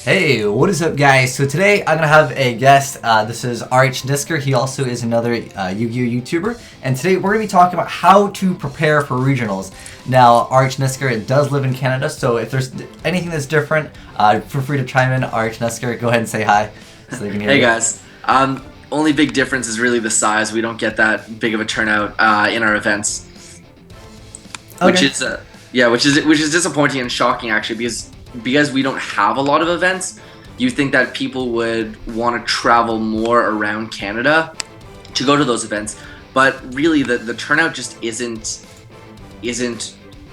Hey, what is up, guys? So today I'm gonna have a guest. This is RhNisker. He also is another Yu-Gi-Oh YouTuber, and today we're gonna be talking about how to prepare for regionals. Now, RhNisker does live in Canada, so if there's anything that's different, feel free to chime in. RhNisker, go ahead and say hi, so they can hear Hey you. guys. Only big difference is really the size. We don't get that big of a turnout in our events, which Okay. is which is disappointing and shocking actually because we don't have a lot of events. You think that people would want to travel more around Canada to go to those events, but really the turnout just isn't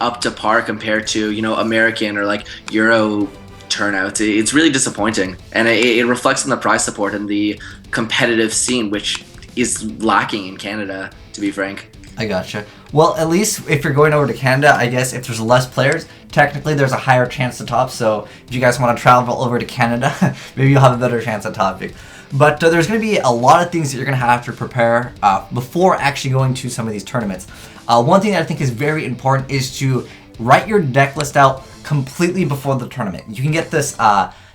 up to par compared to American or like Euro turnout. It's really disappointing, and it reflects on the prize support and the competitive scene, which is lacking in Canada, to be frank. I gotcha. Well, at least if you're going over to Canada, I guess if there's less players, technically there's a higher chance to top. So if you guys want to travel over to Canada, maybe you'll have a better chance at topping. But there's going to be a lot of things that you're going to have to prepare before actually going to some of these tournaments. One thing that I think is very important is to write your deck list out completely before the tournament. You can get this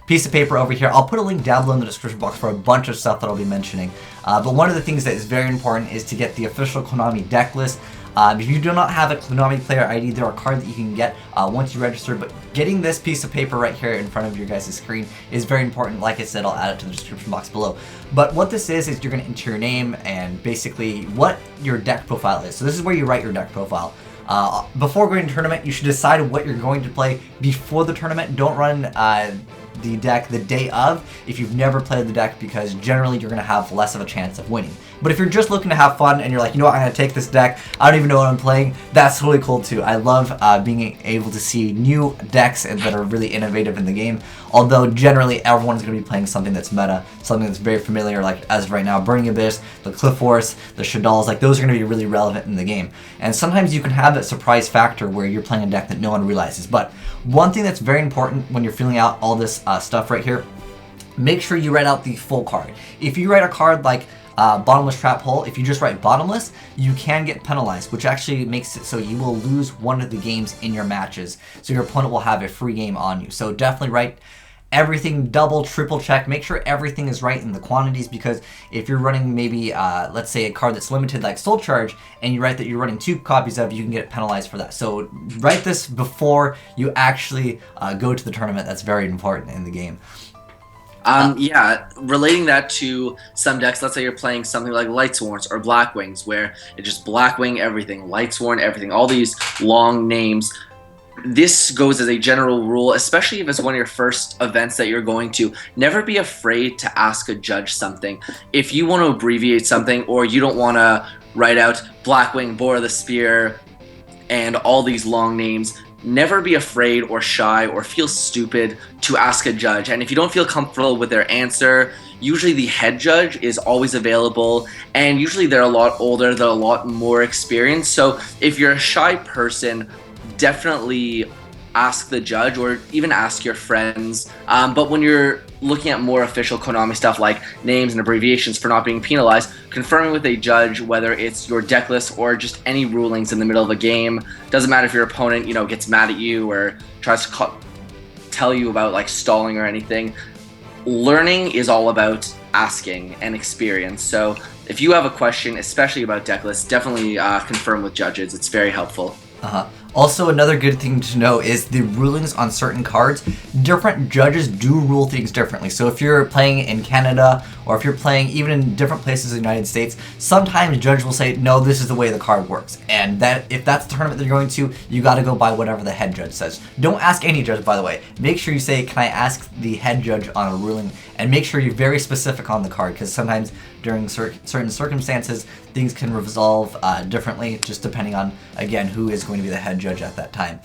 piece of paper over here. I'll put a link down below in the description box for a bunch of stuff that I'll be mentioning. But one of the things that is very important is to get the official Konami deck list. If you do not have a Konami player ID, there are cards that you can get once you register, but getting this piece of paper right here in front of your guys' screen is very important. Like I said, I'll add it to the description box below. But what this is you're going to enter your name and basically what your deck profile is. So this is where you write your deck profile. Before going to tournament, you should decide what you're going to play before the tournament. Don't run the deck the day of if you've never played the deck, because generally you're going to have less of a chance of winning. But if you're just looking to have fun and you're like, you know what, I'm going to take this deck, I don't even know what I'm playing, that's totally cool too. I love being able to see new decks that are really innovative in the game, although generally everyone's going to be playing something that's meta, something that's very familiar, like as of right now, Burning Abyss, the Cliff Force, the Shaddols, like those are going to be really relevant in the game. And sometimes you can have that surprise factor where you're playing a deck that no one realizes. But one thing that's very important when you're filling out all this stuff right here, make sure you write out the full card. If you write a card like Bottomless Trap Hole, if you just write bottomless, you can get penalized, which actually makes it so you will lose one of the games in your matches. So your opponent will have a free game on you. So definitely write everything, double, triple check, make sure everything is right in the quantities, because if you're running maybe, let's say a card that's limited like Soul Charge, and you write that you're running 2 copies of, you can get penalized for that. So write this before you actually go to the tournament. That's very important in the game. Yeah, relating that to some decks, let's say you're playing something like Lightsworns or Blackwings, where it's just Blackwing everything, Lightsworn everything, all these long names. This goes as a general rule, especially if it's one of your first events that you're going to. Never be afraid to ask a judge something. If you want to abbreviate something, or you don't want to write out Blackwing, Boar of the Spear, and all these long names, never be afraid or shy or feel stupid to ask a judge. And if you don't feel comfortable with their answer, usually the head judge is always available, and usually they're a lot older, they're a lot more experienced. So if you're a shy person, definitely ask the judge, or even ask your friends. But when you're looking at more official Konami stuff like names and abbreviations for not being penalized, confirming with a judge whether it's your deck list or just any rulings in the middle of a game. Doesn't matter if your opponent, gets mad at you or tries to tell you about like stalling or anything. Learning is all about asking and experience. So if you have a question, especially about deck lists, definitely confirm with judges. It's very helpful. Also, another good thing to know is the rulings on certain cards. Different judges do rule things differently. So if you're playing in Canada, or if you're playing even in different places in the United States, sometimes judges will say, no, this is the way the card works. And that if that's the tournament that you're going to, you got to go by whatever the head judge says. Don't ask any judge, by the way. Make sure you say, can I ask the head judge on a ruling? And make sure you're very specific on the card, because sometimes during certain circumstances, things can resolve differently, just depending on, again, who is going to be the head judge at that time.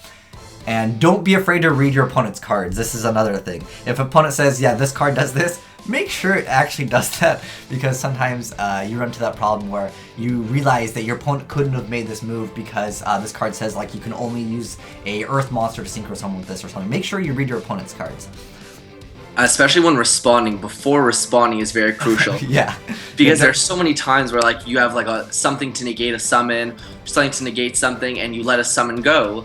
And don't be afraid to read your opponent's cards. This is another thing. If an opponent says, yeah, this card does this, make sure it actually does that, because sometimes you run into that problem where you realize that your opponent couldn't have made this move because this card says like you can only use a earth monster to synchro someone with this or something. Make sure you read your opponent's cards. Especially when responding. Before responding is very crucial. Yeah. Because there's so many times where like you have like something to negate a summon, something to negate something, and you let a summon go,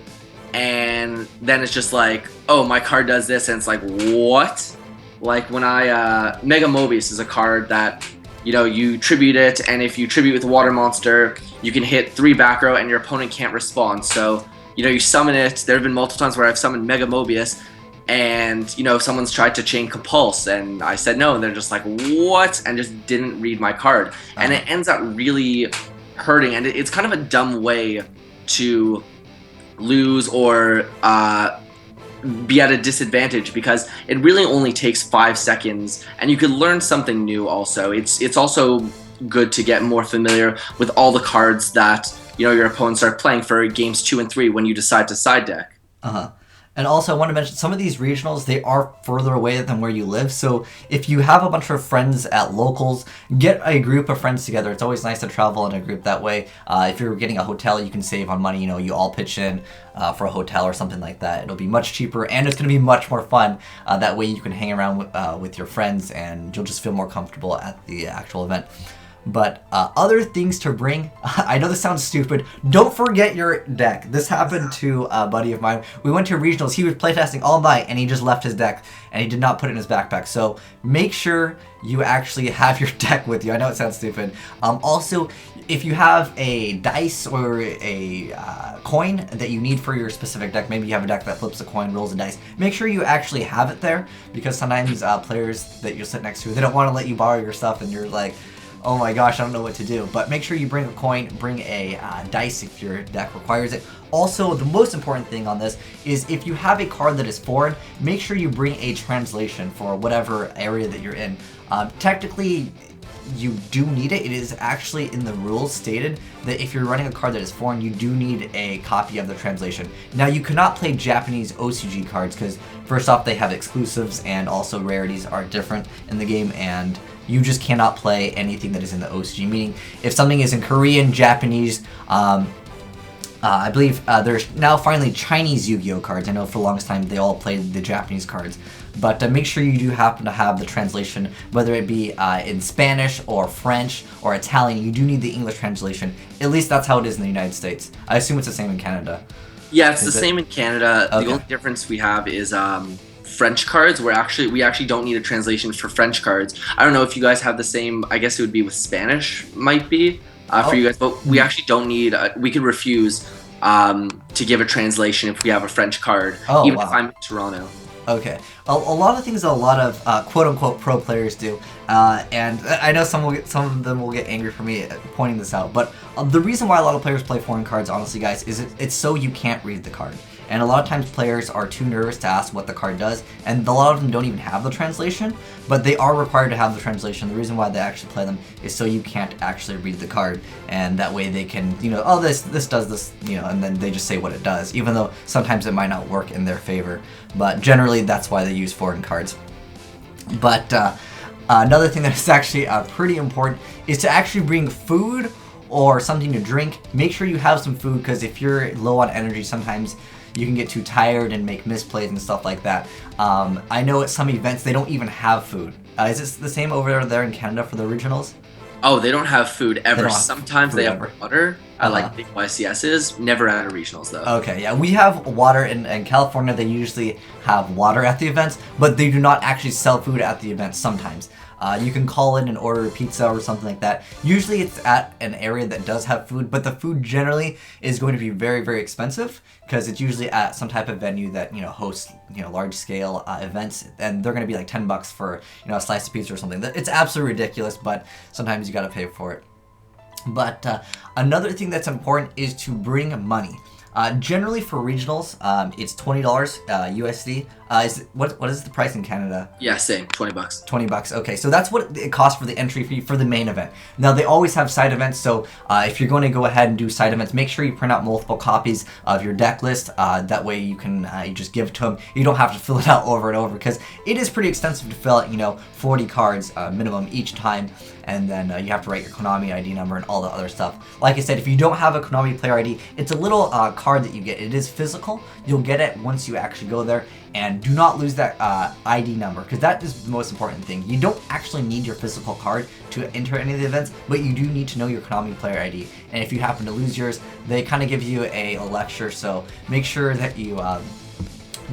and then it's just like, oh, my card does this, and it's like, what? Like when Mega Mobius is a card that, you tribute it, and if you tribute with a water monster, you can hit 3 back row and your opponent can't respond. So, you summon it. There have been multiple times where I've summoned Mega Mobius, and, someone's tried to chain Compulse, and I said no, and they're just like, what? And just didn't read my card. And it ends up really hurting, and it's kind of a dumb way to lose or be at a disadvantage, because it really only takes 5 seconds, and you could learn something new also. It's also good to get more familiar with all the cards that your opponents are playing for games 2 and 3 when you decide to side deck. And also, I want to mention, some of these regionals, they are further away than where you live. So if you have a bunch of friends at locals, get a group of friends together. It's always nice to travel in a group that way. If you're getting a hotel, you can save on money. You all pitch in for a hotel or something like that. It'll be much cheaper, and it's going to be much more fun. That way you can hang around with your friends, and you'll just feel more comfortable at the actual event. But other things to bring, I know this sounds stupid, don't forget your deck. This happened to a buddy of mine. We went to regionals, he was playtesting all night, and he just left his deck, and he did not put it in his backpack. So make sure you actually have your deck with you. I know it sounds stupid. Also, if you have a dice or a coin that you need for your specific deck, maybe you have a deck that flips a coin, rolls a dice, make sure you actually have it there, because sometimes players that you sit next to, they don't want to let you borrow your stuff, and you're like, oh my gosh, I don't know what to do. But make sure you bring a coin, bring a dice if your deck requires it. Also, the most important thing on this is if you have a card that is foreign, make sure you bring a translation for whatever area that you're in. Technically, you do need it. It is actually in the rules stated that if you're running a card that is foreign, you do need a copy of the translation. Now, you cannot play Japanese OCG cards because, first off, they have exclusives, and also rarities are different in the game, and you just cannot play anything that is in the OCG, meaning if something is in Korean, Japanese, I believe there's now finally Chinese Yu-Gi-Oh cards. I know for the longest time they all played the Japanese cards. But make sure you do happen to have the translation, whether it be in Spanish or French or Italian. You do need the English translation. At least that's how it is in the United States. I assume it's the same in Canada. Yeah, it's the same in Canada. Okay. The only difference we have is French cards. We actually don't need a translation for French cards. I don't know if you guys have the same. I guess it would be with Spanish, might be for you guys, but we actually don't need. We could refuse to give a translation if we have a French card, even if I'm in Toronto. Okay. A lot of things that a lot of quote-unquote pro players do, and I know some of them will get angry for me pointing this out, but the reason why a lot of players play foreign cards, honestly, guys, is it's so you can't read the card. And a lot of times players are too nervous to ask what the card does, and a lot of them don't even have the translation, but they are required to have the translation. The reason why they actually play them is so you can't actually read the card, and that way they can, oh, this does this, and then they just say what it does, even though sometimes it might not work in their favor. But generally, that's why they use foreign cards. But another thing that is actually pretty important is to actually bring food or something to drink. Make sure you have some food, because if you're low on energy, sometimes you can get too tired and make misplays and stuff like that. I know at some events they don't even have food. Is this the same over there in Canada for the originals? Oh, they don't have food ever. Sometimes they have ever. Water. Like big YCSs. Never at regionals though. Okay, yeah, we have water in California. They usually have water at the events, but they do not actually sell food at the events sometimes. You can call in and order pizza or something like that. Usually it's at an area that does have food, but the food generally is going to be very, very expensive, because it's usually at some type of venue that hosts large scale events, and they're going to be like $10 for a slice of pizza or something. It's absolutely ridiculous, but sometimes you got to pay for it. But another thing that's important is to bring money. Generally for regionals, it's $20 USD. What is the price in Canada? Yeah, same, $20. $20. Okay, so that's what it costs for the entry fee for the main event. Now they always have side events, so if you're going to go ahead and do side events, make sure you print out multiple copies of your deck list. That way you can you just give it to them. You don't have to fill it out over and over, because it is pretty extensive to fill out 40 cards minimum each time, and then you have to write your Konami ID number and all the other stuff. Like I said, if you don't have a Konami player ID, it's a little card that you get. It is physical. You'll get it once you actually go there, and do not lose that ID number, because that is the most important thing. You don't actually need your physical card to enter any of the events, but you do need to know your Konami player ID. And if you happen to lose yours, they kind of give you a lecture, so make sure that you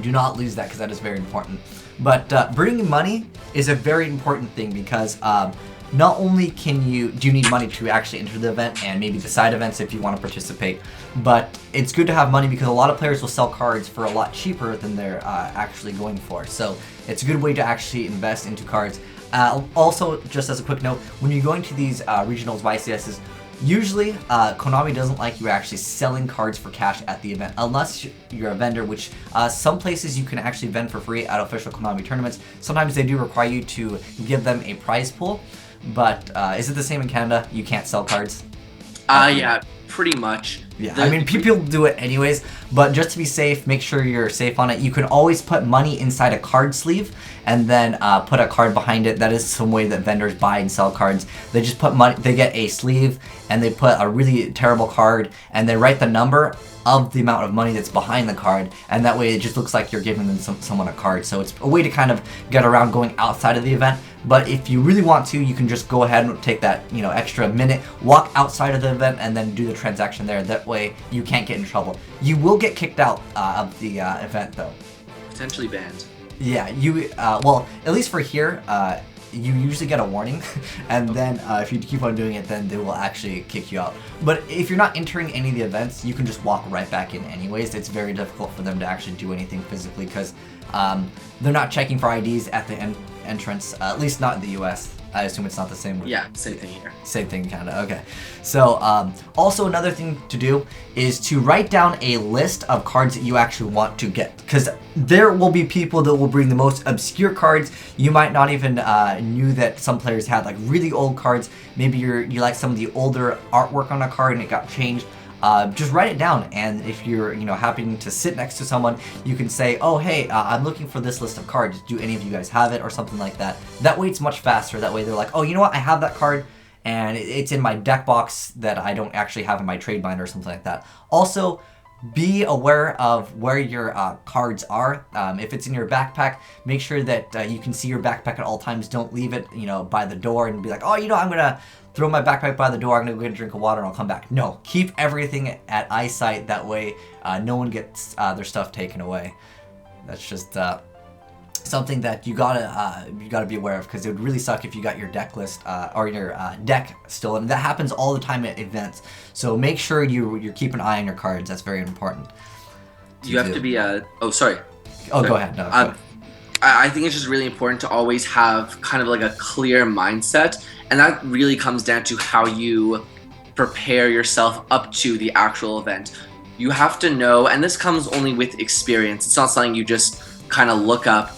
do not lose that, because that is very important. But bringing money is a very important thing because not only do you need money to actually enter the event and maybe the side events if you want to participate, but it's good to have money because a lot of players will sell cards for a lot cheaper than they're actually going for. So it's a good way to actually invest into cards. Also, just as a quick note, when you're going to these regionals, YCSs, usually Konami doesn't like you actually selling cards for cash at the event unless you're a vendor, which some places you can actually vend for free at official Konami tournaments. Sometimes they do require you to give them a prize pool. But is it the same in Canada? You can't sell cards? Yeah, pretty much. Yeah, I mean, people do it anyways, but just to be safe, make sure you're safe on it. You can always put money inside a card sleeve and then put a card behind it. That is some way that vendors buy and sell cards. They just put money, they get a sleeve and they put a really terrible card and they write the number of the amount of money that's behind the card, and that way it just looks like you're giving them someone a card. So it's a way to kind of get around going outside of the event. But if you really want to, you can just go ahead and take that extra minute, walk outside of the event, and then do the transaction there. That way you can't get in trouble. You will get kicked out of the event though. Potentially banned. Yeah, well, at least for here, you usually get a warning, and then if you keep on doing it, then they will actually kick you out. But if you're not entering any of the events, you can just walk right back in anyways. It's very difficult for them to actually do anything physically because they're not checking for IDs at the entrance, at least not in the US. I assume it's not the same. Yeah, same thing here. Same thing in Canada, okay. So, also another thing to do is to write down a list of cards that you actually want to get. Because there will be people that will bring the most obscure cards. You might not even knew that some players had like really old cards. Maybe you like some of the older artwork on a card and it got changed. Just write it down, and if you're happening to sit next to someone, you can say, oh hey, I'm looking for this list of cards, do any of you guys have it, or something like that. That way it's much faster. That way they're like, oh, you know what, I have that card and it's in my deck box that I don't actually have in my trade binder or something like that. Also, be aware of where your cards are. If it's in your backpack, make sure that you can see your backpack at all times. Don't leave it by the door and be like, oh, I'm gonna throw my backpack by the door, I'm gonna go get a drink of water and I'll come back. No, keep everything at eyesight. That way no one gets their stuff taken away. That's just something that you gotta be aware of, because it would really suck if you got your deck list or your deck stolen. That happens all the time at events. So make sure you keep an eye on your cards. That's very important. You have to be oh, sorry. Oh, go ahead. No, go ahead. I think it's just really important to always have kind of like a clear mindset, and that really comes down to how you prepare yourself up to the actual event. You have to know, and this comes only with experience. It's not something you just kind of look up.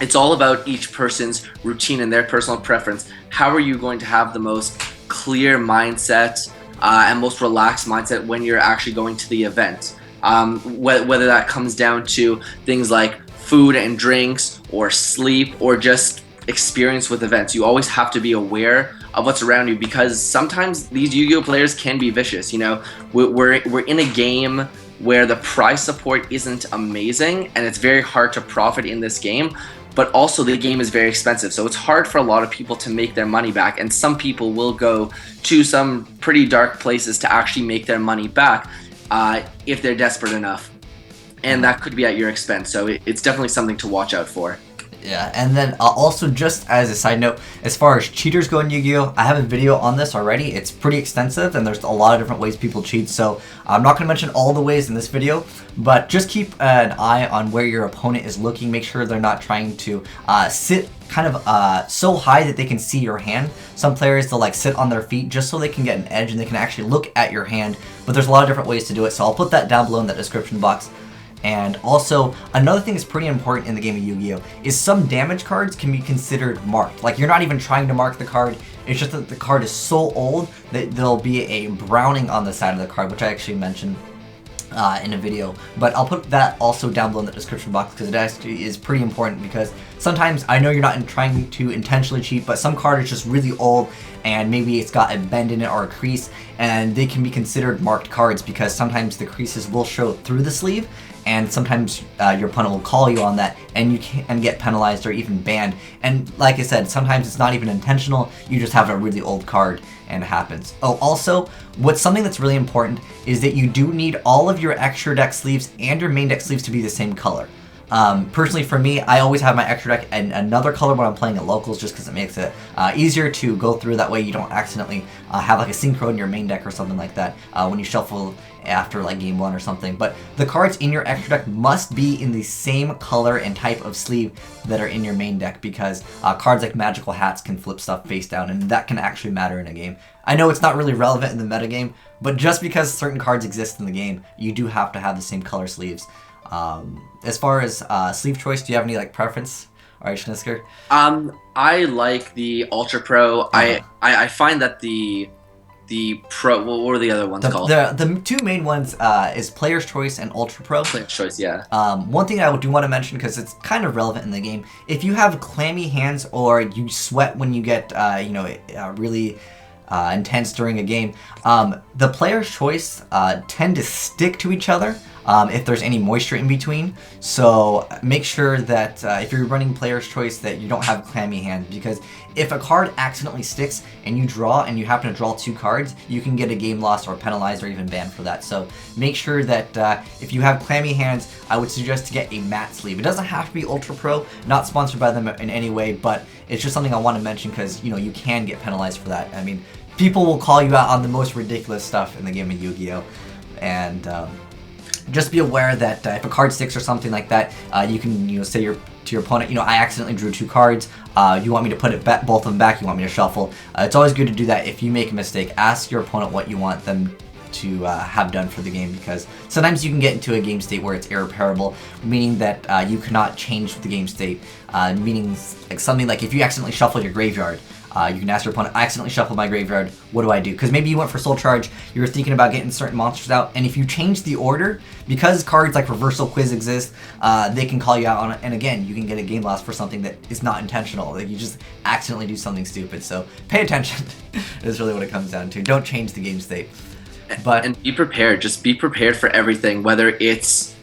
It's all about each person's routine and their personal preference. How are you going to have the most clear mindset and most relaxed mindset when you're actually going to the event? Whether that comes down to things like food and drinks or sleep or just experience with events. You always have to be aware of what's around you, because sometimes these Yu-Gi-Oh players can be vicious. We're in a game where the prize support isn't amazing and it's very hard to profit in this game, but also the game is very expensive, so it's hard for a lot of people to make their money back, and some people will go to some pretty dark places to actually make their money back if they're desperate enough, and that could be at your expense. So it's definitely something to watch out for. Yeah, and then also, just as a side note, as far as cheaters go in Yu-Gi-Oh, I have a video on this already. It's pretty extensive, and there's a lot of different ways people cheat, so I'm not going to mention all the ways in this video, but just keep an eye on where your opponent is looking. Make sure they're not trying to sit kind of so high that they can see your hand. Some players, they'll like sit on their feet just so they can get an edge and they can actually look at your hand, but there's a lot of different ways to do it, so I'll put that down below in the description box. And also, another thing that's pretty important in the game of Yu-Gi-Oh! Is some damage cards can be considered marked. Like, you're not even trying to mark the card, it's just that the card is so old that there'll be a browning on the side of the card, which I actually mentioned in a video. But I'll put that also down below in the description box, because it actually is pretty important, because sometimes, I know you're not trying to intentionally cheat, but some card is just really old, and maybe it's got a bend in it or a crease, and they can be considered marked cards, because sometimes the creases will show through the sleeve, and sometimes your opponent will call you on that, and you can get penalized or even banned. And like I said, sometimes it's not even intentional, you just have a really old card and it happens. Oh, also, what's something that's really important is that you do need all of your extra deck sleeves and your main deck sleeves to be the same color. Personally, for me, I always have my extra deck in another color when I'm playing at locals, just because it makes it easier to go through. That way, you don't accidentally have like a synchro in your main deck or something like that when you shuffle after like game 1 or something. But the cards in your extra deck must be in the same color and type of sleeve that are in your main deck, because cards like magical hats can flip stuff face down, and that can actually matter in a game. I know it's not really relevant in the metagame, but just because certain cards exist in the game, you do have to have the same color sleeves. As far as sleeve choice, do you have any like preference, RhNisker? I like the Ultra Pro. I find that the Pro, what were the other ones called? The two main ones is Player's Choice and Ultra Pro. Player's Choice, yeah. One thing I do want to mention, because it's kind of relevant in the game, if you have clammy hands or you sweat when you get really intense during a game, the Player's Choice tend to stick to each other if there's any moisture in between. So make sure that if you're running Player's Choice that you don't have clammy hands, because if a card accidentally sticks and you draw and you happen to draw 2 cards, you can get a game lost or penalized or even banned for that. So make sure that if you have clammy hands, I would suggest to get a matte sleeve. It doesn't have to be Ultra Pro, not sponsored by them in any way, but it's just something I want to mention because you can get penalized for that. I mean, people will call you out on the most ridiculous stuff in the game of Yu-Gi-Oh! And just be aware that if a card sticks or something like that, you can say to your opponent, I accidentally drew 2 cards. You want me to put it back, both of them back? You want me to shuffle? It's always good to do that. If you make a mistake, ask your opponent what you want them to have done for the game, because sometimes you can get into a game state where it's irreparable, meaning that you cannot change the game state. Meaning like something like if you accidentally shuffle your graveyard, you can ask your opponent, I accidentally shuffled my graveyard, what do I do? Because maybe you went for Soul Charge, you were thinking about getting certain monsters out, and if you change the order, because cards like Reversal Quiz exist, they can call you out on it, and again, you can get a game loss for something that is not intentional. Like you just accidentally do something stupid, so pay attention is really what it comes down to. Don't change the game state. And be prepared. Just be prepared for everything, whether it's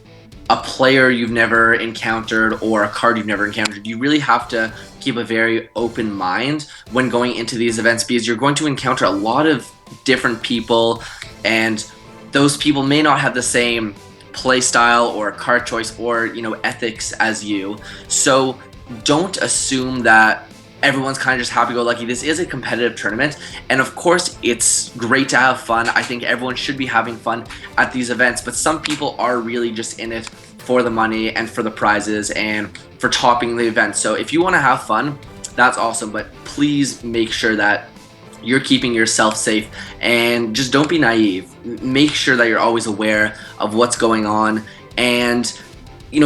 a player you've never encountered or a card you've never encountered. You really have to keep a very open mind when going into these events, because you're going to encounter a lot of different people, and those people may not have the same play style or card choice or ethics as you. So don't assume that everyone's kind of just happy-go-lucky. This is a competitive tournament, and of course it's great to have fun. I think everyone should be having fun at these events, but some people are really just in it for the money and for the prizes and for topping the event. So if you want to have fun, that's awesome, but please make sure that you're keeping yourself safe, and just don't be naive. Make sure that you're always aware of what's going on, and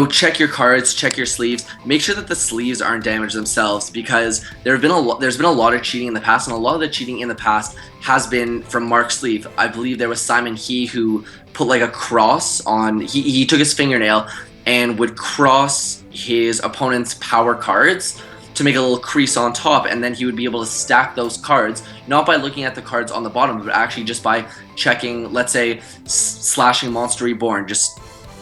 check your cards, check your sleeves. Make sure that the sleeves aren't damaged themselves, because there's been a lot of cheating in the past, and a lot of the cheating in the past has been from Mark's sleeve. I believe there was Simon who put like a cross on. He took his fingernail and would cross his opponent's power cards to make a little crease on top, and then he would be able to stack those cards, not by looking at the cards on the bottom, but actually just by checking, let's say, slashing Monster Reborn, just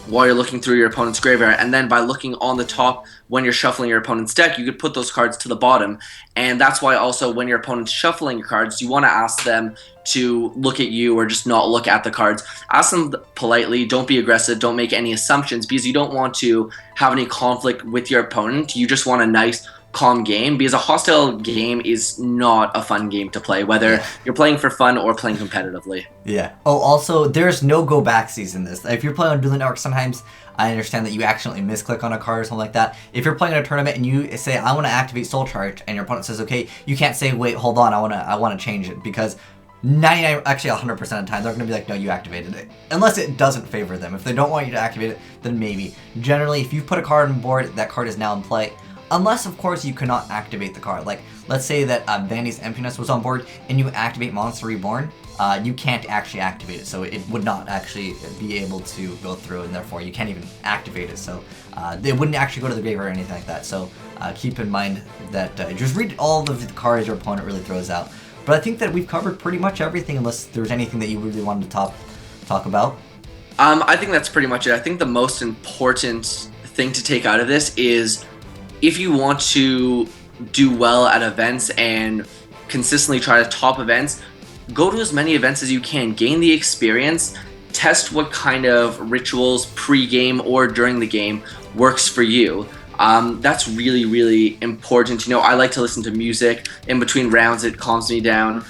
while you're looking through your opponent's graveyard, and then by looking on the top when you're shuffling your opponent's deck, you could put those cards to the bottom. And that's why also when your opponent's shuffling your cards, you want to ask them to look at you or just not look at the cards. Ask them politely, don't be aggressive, don't make any assumptions, because you don't want to have any conflict with your opponent. You just want a nice, calm game, because a hostile game is not a fun game to play, whether you're playing for fun or playing competitively. Yeah. Oh, also, there's no go-backsies in this. If you're playing on Dueling Network, sometimes I understand that you accidentally misclick on a card or something like that. If you're playing in a tournament and you say, I want to activate Soul Charge, and your opponent says, okay, you can't say, wait, hold on, I want to change it, because 99, actually 100% of the time, they're going to be like, no, you activated it. Unless it doesn't favor them. If they don't want you to activate it, then maybe. Generally, if you put a card on board, that card is now in play. Unless, of course, you cannot activate the card. Like, let's say that Vandy's Emptiness was on board and you activate Monster Reborn, you can't actually activate it. So it would not actually be able to go through, and therefore you can't even activate it. So it wouldn't actually go to the graveyard or anything like that. So keep in mind that just read all of the cards your opponent really throws out. But I think that we've covered pretty much everything, unless there's anything that you really wanted to talk about. I think that's pretty much it. I think the most important thing to take out of this is, if you want to do well at events and consistently try to top events, go to as many events as you can, gain the experience, test what kind of rituals pre-game or during the game works for you. That's really, really important to know. I like to listen to music in between rounds. It calms me down.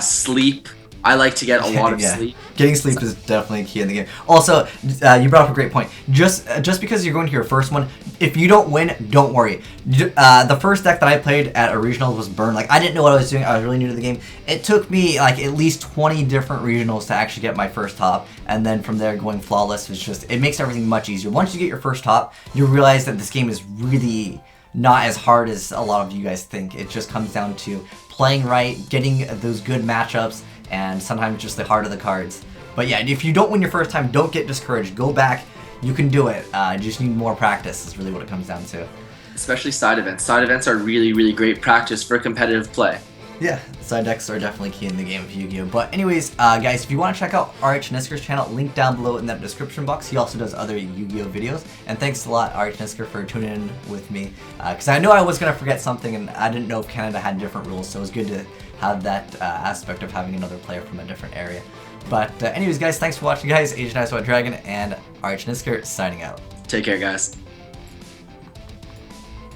Sleep. I like to get a lot of sleep. Getting sleep is definitely key in the game. Also, you brought up a great point. Just because you're going to your first one, if you don't win, don't worry. The first deck that I played at a regional was Burn. Like, I didn't know what I was doing. I was really new to the game. It took me like at least 20 different regionals to actually get my first top, and then from there going flawless was just, it makes everything much easier. Once you get your first top, you realize that this game is really not as hard as a lot of you guys think. It just comes down to playing right, getting those good matchups, and sometimes just the heart of the cards. But yeah, if you don't win your first time, don't get discouraged. Go back. You can do it. You just need more practice is really what it comes down to. Especially side events. Side events are really, really great practice for competitive play. Yeah, side decks are definitely key in the game of Yu-Gi-Oh! But anyways, guys, if you want to check out RhNisker's channel, link down below in that description box. He also does other Yu-Gi-Oh! Videos. And thanks a lot, RhNisker, for tuning in with me. Because I knew I was going to forget something, and I didn't know if Canada had different rules, so it was good to have that aspect of having another player from a different area. But anyways, guys, thanks for watching, guys. azneyesreplays and RhNisker signing out. Take care, guys.